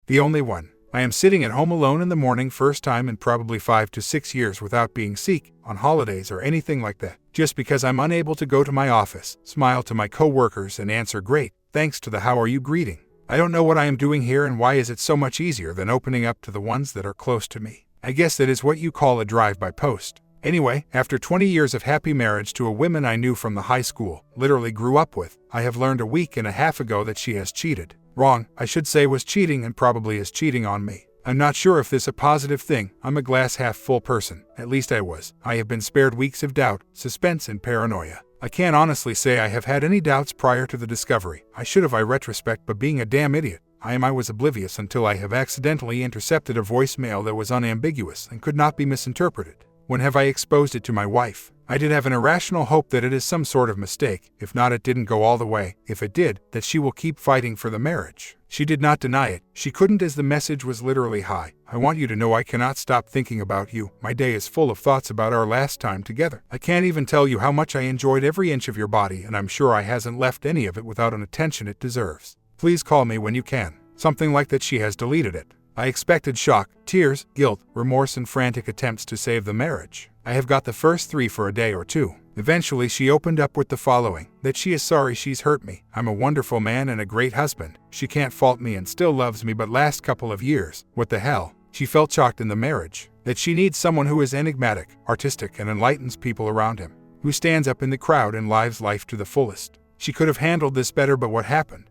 The only one. I am sitting at home alone in the morning, first time in probably 5 to 6 years without being sick, on holidays or anything like that. Just because I'm unable to go to my office, smile to my co-workers and answer great, thanks to the how are you greeting. I don't know what I am doing here and why is it so much easier than opening up to the ones that are close to me. I guess that is what you call a drive by post. Anyway, after 20 years of happy marriage to a woman I knew from the high school, literally grew up with, I have learned a week and a half ago that she has cheated. Wrong, I should say was cheating and probably is cheating on me. I'm not sure if this is a positive thing. I'm a glass half full person. At least I was. I have been spared weeks of doubt, suspense and paranoia. I can't honestly say I have had any doubts prior to the discovery. I should have in retrospect, but being a damn idiot, I was oblivious until I have accidentally intercepted a voicemail that was unambiguous and could not be misinterpreted. When have I exposed it to my wife? I did have an irrational hope that it is some sort of mistake. If not, it didn't go all the way. If it did, that she will keep fighting for the marriage. She did not deny it. She couldn't, as the message was literally, "Hi, I want you to know I cannot stop thinking about you. My day is full of thoughts about our last time together. I can't even tell you how much I enjoyed every inch of your body, and I'm sure I hasn't left any of it without an attention it deserves. Please call me when you can." Something like that. She has deleted it. I expected shock, tears, guilt, remorse and frantic attempts to save the marriage. I have got the first 3 for a day or two. Eventually she opened up with the following, that she is sorry she's hurt me. I'm a wonderful man and a great husband. She can't fault me and still loves me, but last couple of years, what the hell? She felt shocked in the marriage. That she needs someone who is enigmatic, artistic and enlightens people around him. Who stands up in the crowd and lives life to the fullest. She could have handled this better, but what happened,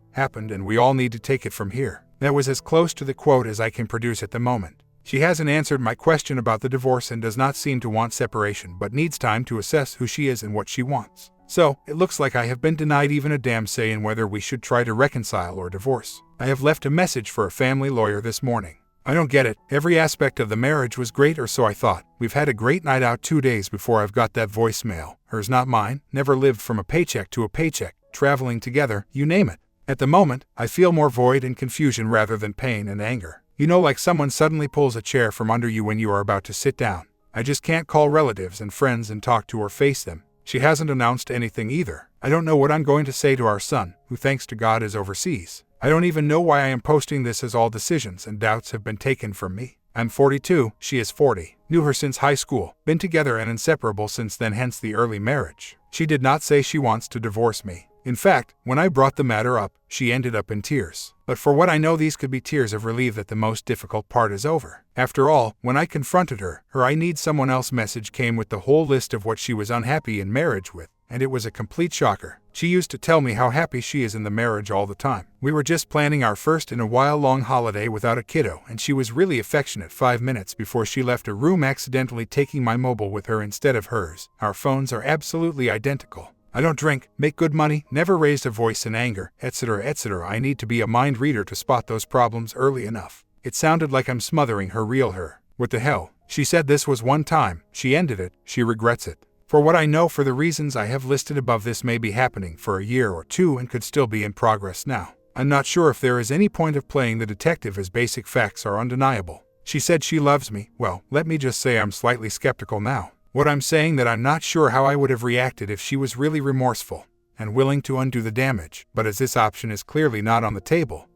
and we all need to take it from here. That was as close to the quote as I can produce at the moment. She hasn't answered my question about the divorce and does not seem to want separation, but needs time to assess who she is and what she wants. So, it looks like I have been denied even a damn say in whether we should try to reconcile or divorce. I have left a message for a family lawyer this morning. I don't get it. Every aspect of the marriage was great, or so I thought. We've had a great night out 2 days before I've got that voicemail. Hers, not mine. Never lived from a paycheck to a paycheck. Traveling together, you name it. At the moment, I feel more void and confusion rather than pain and anger. You know, like someone suddenly pulls a chair from under you when you are about to sit down. I just can't call relatives and friends and talk to or face them. She hasn't announced anything either. I don't know what I'm going to say to our son, who thanks to God is overseas. I don't even know why I am posting this, as all decisions and doubts have been taken from me. I'm 42, she is 40. Knew her since high school, been together and inseparable since then, hence the early marriage. She did not say she wants to divorce me. In fact, when I brought the matter up, she ended up in tears. But for what I know, these could be tears of relief that the most difficult part is over. After all, when I confronted her "I need someone else" message came with the whole list of what she was unhappy in marriage with, and it was a complete shocker. She used to tell me how happy she is in the marriage all the time. We were just planning our first in a while long holiday without a kiddo, and she was really affectionate 5 minutes before she left her room, accidentally taking my mobile with her instead of hers. Our phones are absolutely identical. I don't drink, make good money, never raised a voice in anger, etc., etc. I need to be a mind reader to spot those problems early enough. It sounded like I'm smothering her real her. What the hell? She said this was one time, she ended it, she regrets it. For what I know, for the reasons I have listed above, this may be happening for a year or two and could still be in progress now. I'm not sure if there is any point of playing the detective, as basic facts are undeniable. She said she loves me. Well, let me just say I'm slightly skeptical now. What I'm saying, that I'm not sure how I would have reacted if she was really remorseful and willing to undo the damage, but as this option is clearly not on the table,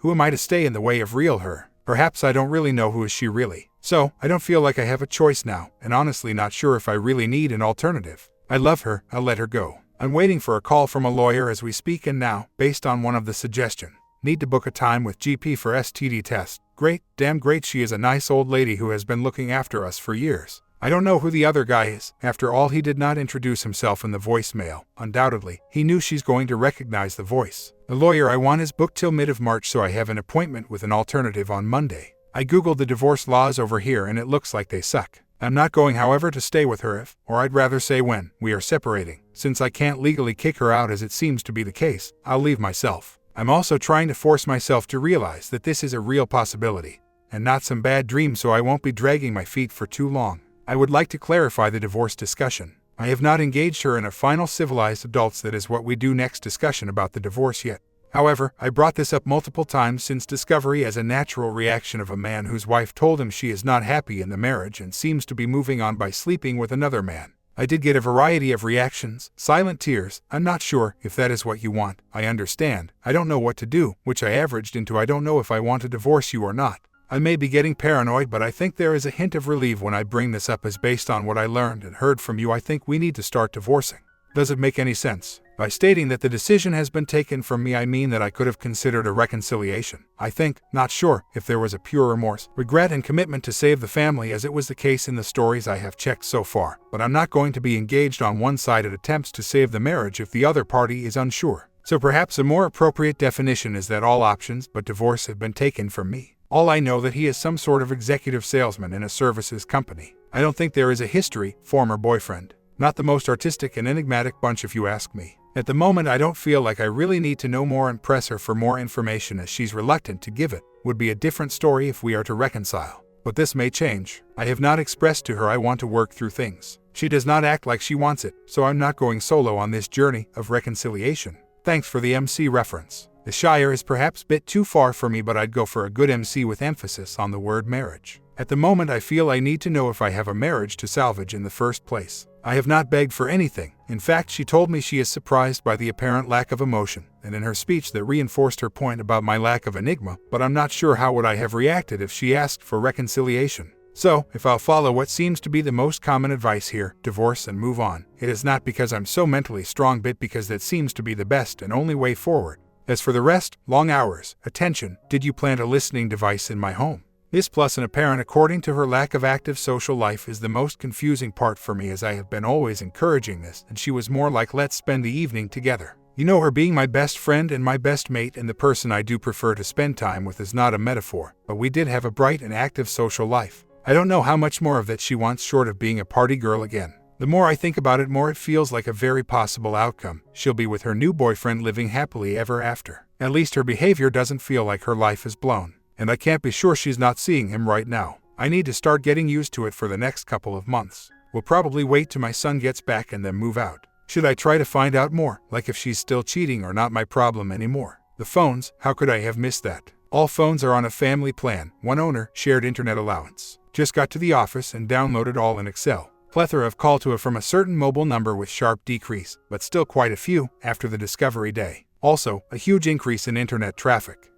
who am I to stay in the way of real her? Perhaps I don't really know who is she really. So, I don't feel like I have a choice now, and honestly not sure if I really need an alternative. I love her, I'll let her go. I'm waiting for a call from a lawyer as we speak, and now, based on one of the suggestion, need to book a time with GP for STD test. Great, damn great, she is a nice old lady who has been looking after us for years. I don't know who the other guy is. After all, he did not introduce himself in the voicemail. Undoubtedly, he knew she's going to recognize the voice. The lawyer I want is booked till mid of March, so I have an appointment with an alternative on Monday. I googled the divorce laws over here and it looks like they suck. I'm not going, however, to stay with her if, or I'd rather say when, we are separating. Since I can't legally kick her out, as it seems to be the case, I'll leave myself. I'm also trying to force myself to realize that this is a real possibility, and not some bad dream, so I won't be dragging my feet for too long. I would like to clarify the divorce discussion. I have not engaged her in a final civilized adults, that is what we do next, discussion about the divorce yet. However, I brought this up multiple times since discovery as a natural reaction of a man whose wife told him she is not happy in the marriage and seems to be moving on by sleeping with another man. I did get a variety of reactions, silent tears. I'm not sure if that is what you want. I understand. I don't know what to do, which I averaged into I don't know if I want to divorce you or not. I may be getting paranoid, but I think there is a hint of relief when I bring this up as based on what I learned and heard from you. I think we need to start divorcing. Does it make any sense? By stating that the decision has been taken from me, I mean that I could have considered a reconciliation. I think, not sure, if there was a pure remorse, regret, and commitment to save the family as it was the case in the stories I have checked so far. But I'm not going to be engaged on one-sided attempts to save the marriage if the other party is unsure. So perhaps a more appropriate definition is that all options but divorce have been taken from me. All I know that he is some sort of executive salesman in a services company. I don't think there is a history, former boyfriend. Not the most artistic and enigmatic bunch if you ask me. At the moment I don't feel like I really need to know more and press her for more information as she's reluctant to give it. Would be a different story if we are to reconcile. But this may change. I have not expressed to her I want to work through things. She does not act like she wants it, so I'm not going solo on this journey of reconciliation. Thanks for the MC reference. The Shire is perhaps a bit too far for me, but I'd go for a good MC with emphasis on the word marriage. At the moment I feel I need to know if I have a marriage to salvage in the first place. I have not begged for anything. In fact, she told me she is surprised by the apparent lack of emotion, and in her speech that reinforced her point about my lack of enigma, but I'm not sure how would I have reacted if she asked for reconciliation. So, if I'll follow what seems to be the most common advice here, divorce and move on, it is not because I'm so mentally strong, but because that seems to be the best and only way forward. As for the rest, long hours, attention, did you plant a listening device in my home? This plus an apparent according to her lack of active social life is the most confusing part for me, as I have been always encouraging this, and she was more like let's spend the evening together. You know, her being my best friend and my best mate and the person I do prefer to spend time with is not a metaphor, but we did have a bright and active social life. I don't know how much more of that she wants short of being a party girl again. The more I think about it, more it feels like a very possible outcome. She'll be with her new boyfriend living happily ever after. At least her behavior doesn't feel like her life is blown. And I can't be sure she's not seeing him right now. I need to start getting used to it for the next couple of months. We'll probably wait till my son gets back and then move out. Should I try to find out more, like if she's still cheating or not my problem anymore? The phones, how could I have missed that? All phones are on a family plan, one owner, shared internet allowance. Just got to the office and downloaded all in Excel. Plethora of call to from a certain mobile number with sharp decrease, but still quite a few after the discovery day. Also, a huge increase in internet traffic.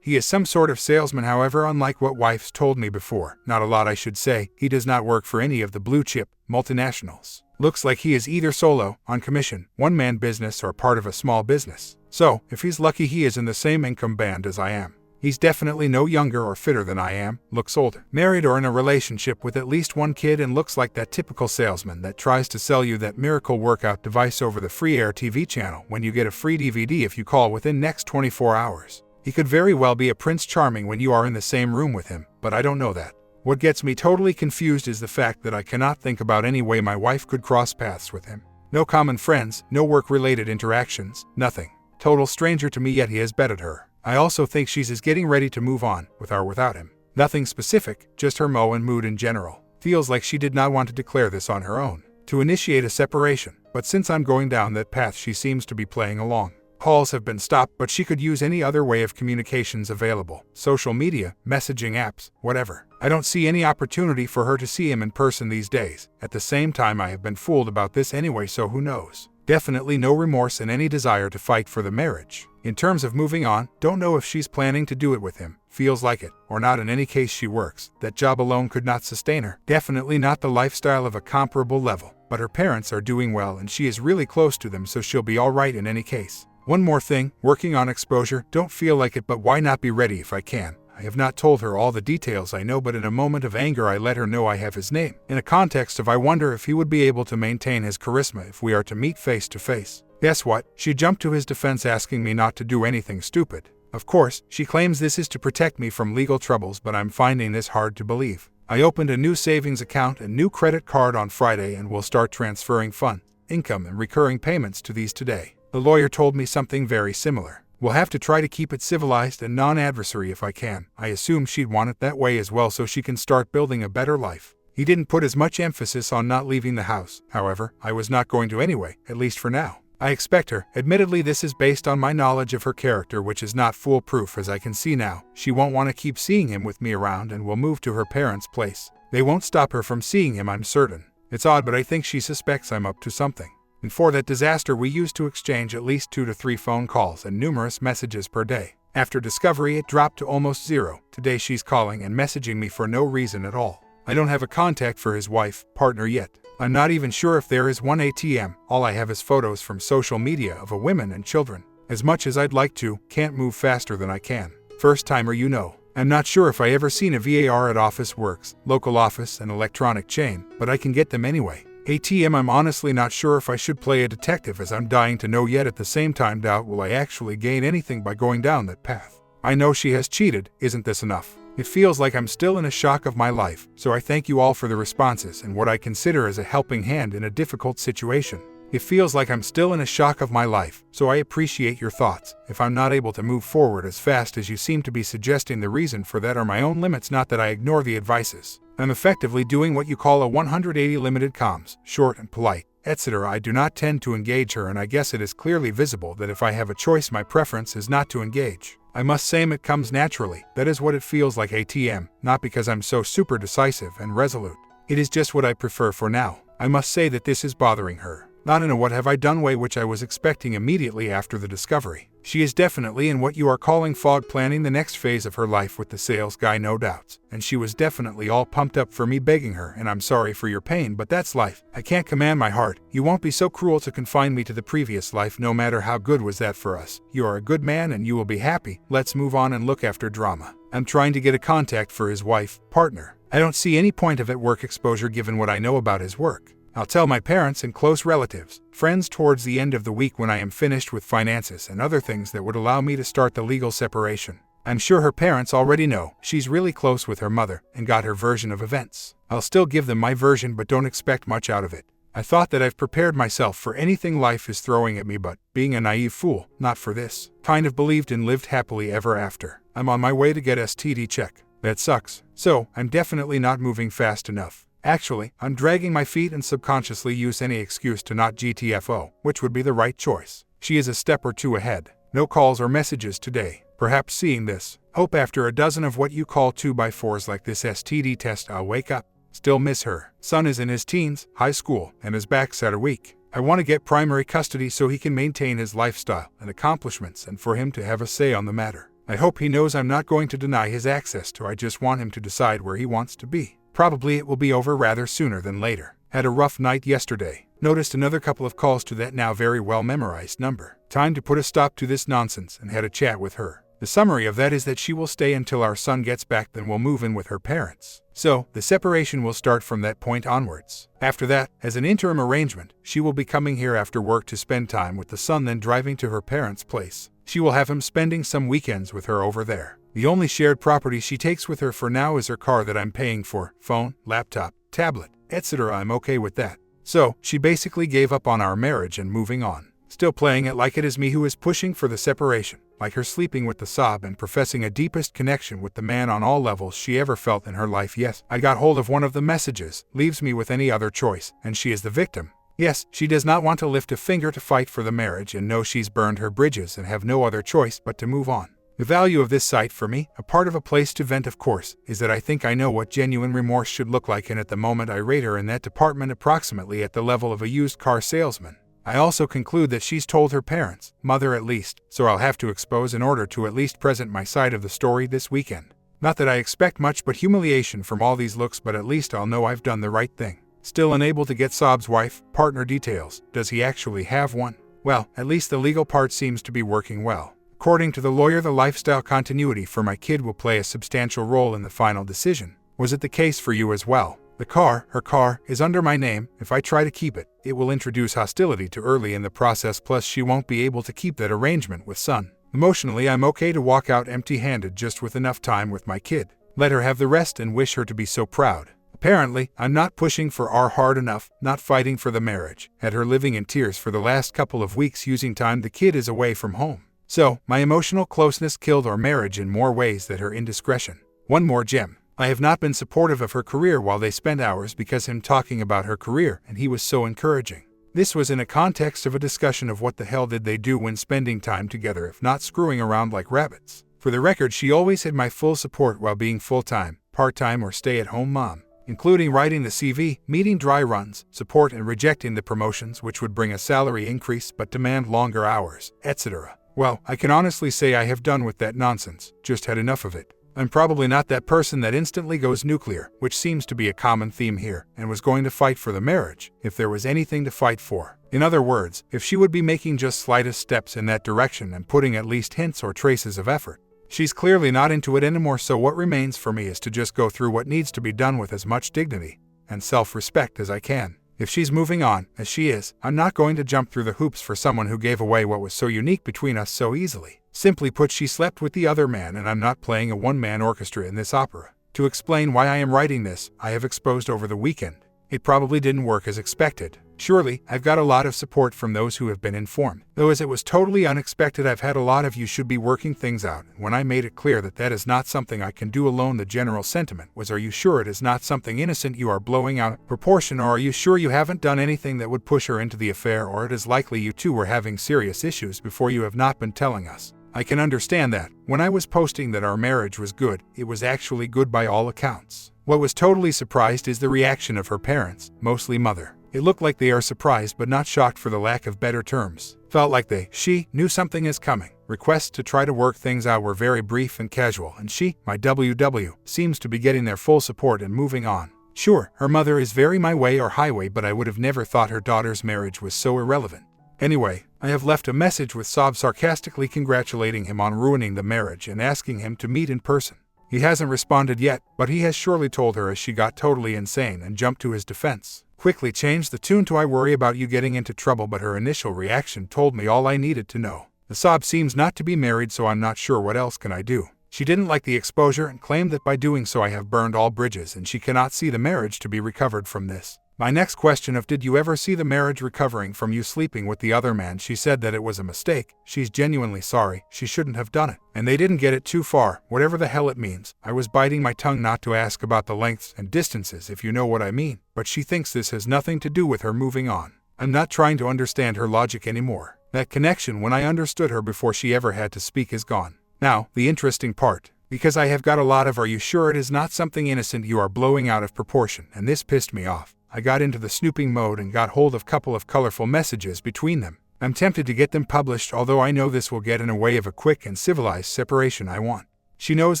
He is some sort of salesman, however, unlike what wife's told me before. Not a lot, I should say. He does not work for any of the blue-chip multinationals. Looks like he is either solo, on commission, one-man business, or part of a small business. So, if he's lucky, he is in the same income band as I am. He's definitely no younger or fitter than I am, looks older, married or in a relationship with at least one kid, and looks like that typical salesman that tries to sell you that miracle workout device over the free air TV channel when you get a free DVD if you call within next 24 hours. He could very well be a Prince Charming when you are in the same room with him, but I don't know that. What gets me totally confused is the fact that I cannot think about any way my wife could cross paths with him. No common friends, no work-related interactions, nothing. Total stranger to me, yet he has betted her. I also think she's getting ready to move on, with or without him. Nothing specific, just her mo and mood in general. Feels like she did not want to declare this on her own, to initiate a separation, but since I'm going down that path, she seems to be playing along. Calls have been stopped, but she could use any other way of communications available. Social media, messaging apps, whatever. I don't see any opportunity for her to see him in person these days. At the same time, I have been fooled about this anyway, so who knows? Definitely no remorse and any desire to fight for the marriage. In terms of moving on, don't know if she's planning to do it with him. Feels like it, or not. In any case, she works. That job alone could not sustain her. Definitely not the lifestyle of a comparable level. But her parents are doing well and she is really close to them, so she'll be alright in any case. One more thing, working on exposure, don't feel like it, but why not be ready if I can? I have not told her all the details I know, but in a moment of anger I let her know I have his name, in a context of I wonder if he would be able to maintain his charisma if we are to meet face to face. Guess what? She jumped to his defense, asking me not to do anything stupid. Of course, she claims this is to protect me from legal troubles, but I'm finding this hard to believe. I opened a new savings account and new credit card on Friday and will start transferring fund, income and recurring payments to these today. The lawyer told me something very similar. We'll have to try to keep it civilized and non-adversary if I can. I assume she'd want it that way as well, so she can start building a better life. He didn't put as much emphasis on not leaving the house. However, I was not going to anyway, at least for now. I expect her. Admittedly, this is based on my knowledge of her character, which is not foolproof as I can see now. She won't want to keep seeing him with me around and will move to her parents' place. They won't stop her from seeing him, I'm certain. It's odd, but I think she suspects I'm up to something. Before that disaster, we used to exchange at least 2 to 3 phone calls and numerous messages per day. After discovery, it dropped to almost zero. Today she's calling and messaging me for no reason at all. I don't have a contact for his wife, partner yet. I'm not even sure if there is one ATM. All I have is photos from social media of a women and children. As much as I'd like to, can't move faster than I can. First timer, you know. I'm not sure if I ever seen a VAR at Office Works, local office and electronic chain, but I can get them anyway. ATM, I'm honestly not sure if I should play a detective, as I'm dying to know, yet at the same time doubt will I actually gain anything by going down that path. I know she has cheated. Isn't this enough? It feels like I'm still in a shock of my life, so I thank you all for the responses and what I consider as a helping hand in a difficult situation. It feels like I'm still in a shock of my life, so I appreciate your thoughts. If I'm not able to move forward as fast as you seem to be suggesting, the reason for that are my own limits, not that I ignore the advices. I'm effectively doing what you call a 180 limited comms, short and polite, etc. I do not tend to engage her, and I guess it is clearly visible that if I have a choice, my preference is not to engage. I must say it comes naturally. That is what it feels like, ATM, not because I'm so super decisive and resolute. It is just what I prefer for now. I must say that this is bothering her. Not in a what have I done way, which I was expecting immediately after the discovery. She is definitely in what you are calling fog, planning the next phase of her life with the sales guy, no doubts. And she was definitely all pumped up for me begging her, and I'm sorry for your pain, but that's life. I can't command my heart. You won't be so cruel to confine me to the previous life, no matter how good was that for us. You are a good man and you will be happy. Let's move on and look after drama. I'm trying to get a contact for his wife, partner. I don't see any point of it, work exposure, given what I know about his work. I'll tell my parents and close relatives, friends towards the end of the week when I am finished with finances and other things that would allow me to start the legal separation. I'm sure her parents already know. She's really close with her mother and got her version of events. I'll still give them my version, but don't expect much out of it. I thought that I've prepared myself for anything life is throwing at me, but, being a naive fool, not for this. Kind of believed and lived happily ever after. I'm on my way to get STD check. That sucks. So, I'm definitely not moving fast enough. Actually, I'm dragging my feet and subconsciously use any excuse to not GTFO, which would be the right choice. She is a step or two ahead. No calls or messages today. Perhaps seeing this, hope after a dozen of what you call 2x4s like this STD test, I'll wake up. Still miss her. Son is in his teens, high school, and his backs are weak. I want to get primary custody so he can maintain his lifestyle and accomplishments, and for him to have a say on the matter. I hope he knows I'm not going to deny his access to. I just want him to decide where he wants to be. Probably it will be over rather sooner than later. Had a rough night yesterday. Noticed another couple of calls to that now very well memorized number. Time to put a stop to this nonsense and had a chat with her. The summary of that is that she will stay until our son gets back, then we'll move in with her parents. So, the separation will start from that point onwards. After that, as an interim arrangement, she will be coming here after work to spend time with the son, then driving to her parents' place. She will have him spending some weekends with her over there. The only shared property she takes with her for now is her car that I'm paying for, phone, laptop, tablet, etc. I'm okay with that. So, she basically gave up on our marriage and moving on. Still playing it like it is me who is pushing for the separation, like her sleeping with the sob and professing a deepest connection with the man on all levels she ever felt in her life. Yes, I got hold of one of the messages, leaves me with any other choice, and she is the victim. Yes, she does not want to lift a finger to fight for the marriage and know she's burned her bridges and have no other choice but to move on. The value of this site for me, a part of a place to vent of course, is that I think I know what genuine remorse should look like, and at the moment I rate her in that department approximately at the level of a used car salesman. I also conclude that she's told her parents, mother at least, so I'll have to expose in order to at least present my side of the story this weekend. Not that I expect much but humiliation from all these looks, but at least I'll know I've done the right thing. Still unable to get Saab's wife, partner details. Does he actually have one? Well, at least the legal part seems to be working well. According to the lawyer, the lifestyle continuity for my kid will play a substantial role in the final decision. Was it the case for you as well? The car, her car, is under my name. If I try to keep it, it will introduce hostility too early in the process, plus she won't be able to keep that arrangement with son. Emotionally, I'm okay to walk out empty-handed just with enough time with my kid. Let her have the rest and wish her to be so proud. Apparently, I'm not pushing for R hard enough, not fighting for the marriage. Had her living in tears for the last couple of weeks using time the kid is away from home. So, my emotional closeness killed our marriage in more ways than her indiscretion. One more gem. I have not been supportive of her career while they spent hours because him talking about her career, and he was so encouraging. This was in a context of a discussion of what the hell did they do when spending time together if not screwing around like rabbits. For the record, she always had my full support while being full-time, part-time or stay-at-home mom. including writing the CV, meeting dry runs, support and rejecting the promotions which would bring a salary increase but demand longer hours, etc. Well, I can honestly say I have done with that nonsense, just had enough of it. I'm probably not that person that instantly goes nuclear, which seems to be a common theme here, and was going to fight for the marriage, if there was anything to fight for. In other words, if she would be making just slightest steps in that direction and putting at least hints or traces of effort. She's clearly not into it anymore, so what remains for me is to just go through what needs to be done with as much dignity and self-respect as I can. If she's moving on, as she is, I'm not going to jump through the hoops for someone who gave away what was so unique between us so easily. Simply put, she slept with the other man, and I'm not playing a one-man orchestra in this opera. To explain why I am writing this, I have exposed over the weekend. It probably didn't work as expected. Surely, I've got a lot of support from those who have been informed. Though as it was totally unexpected, I've had a lot of "you should be working things out." When I made it clear that that is not something I can do alone, the general sentiment was, "Are you sure it is not something innocent you are blowing out of proportion, or are you sure you haven't done anything that would push her into the affair, or it is likely you two were having serious issues before you have not been telling us?" I can understand that. When I was posting that our marriage was good, it was actually good by all accounts. What was totally surprised is the reaction of her parents, mostly mother. It looked like they are surprised but not shocked, for the lack of better terms. Felt like she knew something is coming. Requests to try to work things out were very brief and casual, and she, my WW, seems to be getting their full support and moving on. Sure, her mother is very my way or highway, but I would have never thought her daughter's marriage was so irrelevant. Anyway, I have left a message with Sob sarcastically congratulating him on ruining the marriage and asking him to meet in person. He hasn't responded yet, but he has surely told her, as she got totally insane and jumped to his defense. Quickly changed the tune to "I worry about you getting into trouble," but her initial reaction told me all I needed to know. The Sob seems not to be married, so I'm not sure what else can I do. She didn't like the exposure and claimed that by doing so I have burned all bridges and she cannot see the marriage to be recovered from this. My next question of "Did you ever see the marriage recovering from you sleeping with the other man?" She said that it was a mistake. She's genuinely sorry. She shouldn't have done it. And they didn't get it too far, whatever the hell it means. I was biting my tongue not to ask about the lengths and distances, if you know what I mean. But she thinks this has nothing to do with her moving on. I'm not trying to understand her logic anymore. That connection when I understood her before she ever had to speak is gone. Now, the interesting part. Because I have got a lot of "Are you sure it is not something innocent you are blowing out of proportion?" and this pissed me off. I got into the snooping mode and got hold of a couple of colorful messages between them. I'm tempted to get them published, although I know this will get in the way of a quick and civilized separation I want. She knows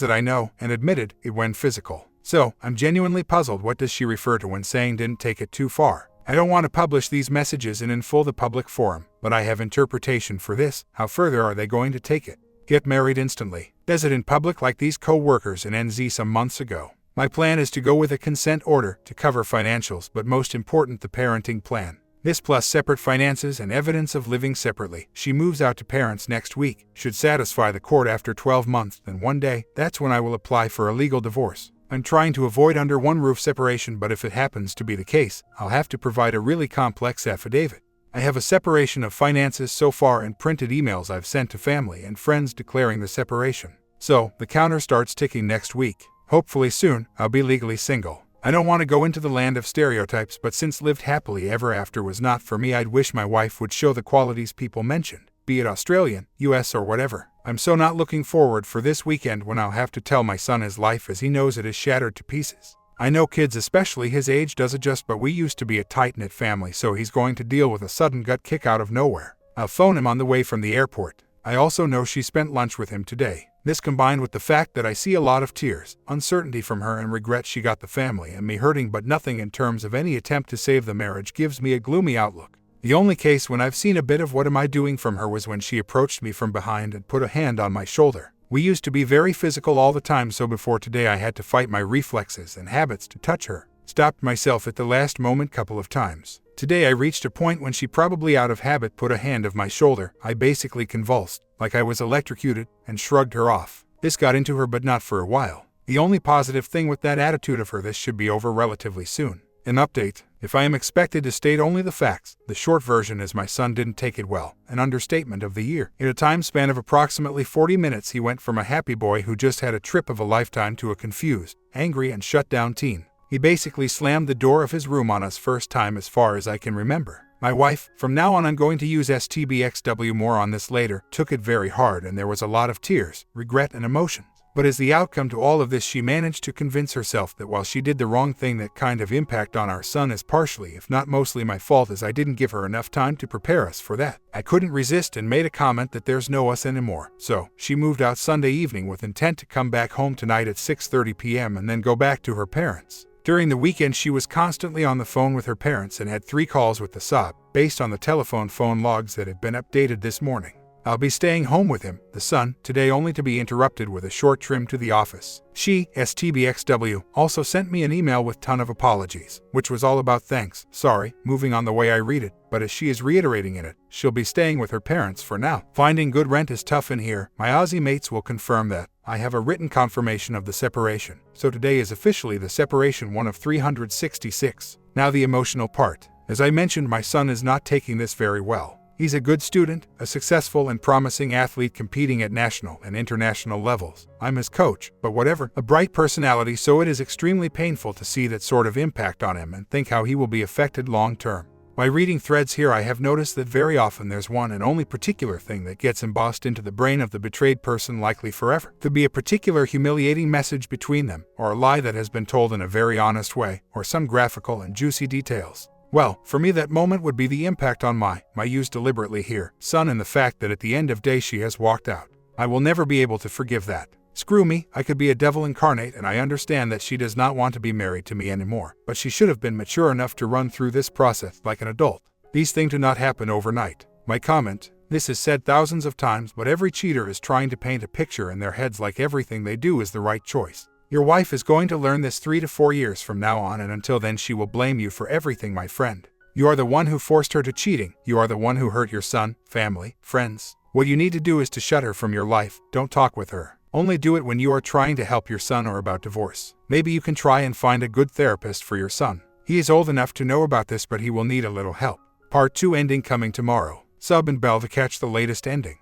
that I know, and admitted it when physical. So, I'm genuinely puzzled. What does she refer to when saying "didn't take it too far"? I don't want to publish these messages in full the public forum, but I have interpretation for this. How further are they going to take it? Get married instantly? Does it in public like these co-workers in NZ some months ago? My plan is to go with a consent order to cover financials, but most important, the parenting plan. This plus separate finances and evidence of living separately. She moves out to parents next week. Should satisfy the court after 12 months, then one day, that's when I will apply for a legal divorce. I'm trying to avoid under one roof separation, but if it happens to be the case, I'll have to provide a really complex affidavit. I have a separation of finances so far and printed emails I've sent to family and friends declaring the separation. So, the counter starts ticking next week. Hopefully soon, I'll be legally single. I don't want to go into the land of stereotypes, but since lived happily ever after was not for me, I'd wish my wife would show the qualities people mentioned, be it Australian, US or whatever. I'm so not looking forward for this weekend when I'll have to tell my son his life as he knows it is shattered to pieces. I know kids, especially his age, does adjust, but we used to be a tight-knit family, so he's going to deal with a sudden gut kick out of nowhere. I'll phone him on the way from the airport. I also know she spent lunch with him today. This combined with the fact that I see a lot of tears, uncertainty from her and regret she got the family and me hurting but nothing in terms of any attempt to save the marriage gives me a gloomy outlook. The only case when I've seen a bit of "what am I doing" from her was when she approached me from behind and put a hand on my shoulder. We used to be very physical all the time, so before today I had to fight my reflexes and habits to touch her. Stopped myself at the last moment couple of times. Today I reached a point when she, probably out of habit, put a hand on my shoulder. I basically convulsed, like I was electrocuted, and shrugged her off. This got into her, but not for a while. The only positive thing with that attitude of her, this should be over relatively soon. An update: if I am expected to state only the facts, the short version is my son didn't take it well, an understatement of the year. In a time span of approximately 40 minutes, he went from a happy boy who just had a trip of a lifetime to a confused, angry and shut down teen. He basically slammed the door of his room on us first time as far as I can remember. My wife, from now on I'm going to use STBXW, more on this later, took it very hard and there was a lot of tears, regret and emotions. But as the outcome to all of this, she managed to convince herself that while she did the wrong thing, that kind of impact on our son is partially, if not mostly, my fault, as I didn't give her enough time to prepare us for that. I couldn't resist and made a comment that there's no us anymore. So she moved out Sunday evening with intent to come back home tonight at 6:30 p.m. and then go back to her parents. During the weekend, she was constantly on the phone with her parents and had 3 calls with the SOB, based on the telephone phone logs that had been updated this morning. I'll be staying home with him, the son, today, only to be interrupted with a short trim to the office. She, STBXW, also sent me an email with ton of apologies, which was all about thanks, sorry, moving on the way I read it, but as she is reiterating in it, she'll be staying with her parents for now. Finding good rent is tough in here. My Aussie mates will confirm that. I have a written confirmation of the separation, so today is officially the separation 1 of 366. Now the emotional part. As I mentioned, my son is not taking this very well. He's a good student, a successful and promising athlete competing at national and international levels. I'm his coach, but whatever, a bright personality, so it is extremely painful to see that sort of impact on him and think how he will be affected long term. By reading threads here, I have noticed that very often there's one and only particular thing that gets embossed into the brain of the betrayed person, likely forever. Could be a particular humiliating message between them, or a lie that has been told in a very honest way, or some graphical and juicy details. Well, for me that moment would be the impact on my use deliberately here, son, and the fact that at the end of day she has walked out. I will never be able to forgive that. Screw me, I could be a devil incarnate, and I understand that she does not want to be married to me anymore, but she should have been mature enough to run through this process like an adult. These things do not happen overnight. My comment: this is said thousands of times, but every cheater is trying to paint a picture in their heads like everything they do is the right choice. Your wife is going to learn this 3 to 4 years from now on, and until then she will blame you for everything, my friend. You are the one who forced her to cheating. You are the one who hurt your son, family, friends. What you need to do is to shut her from your life. Don't talk with her. Only do it when you are trying to help your son or about divorce. Maybe you can try and find a good therapist for your son. He is old enough to know about this, but he will need a little help. Part 2 ending coming tomorrow. Sub and bell to catch the latest ending.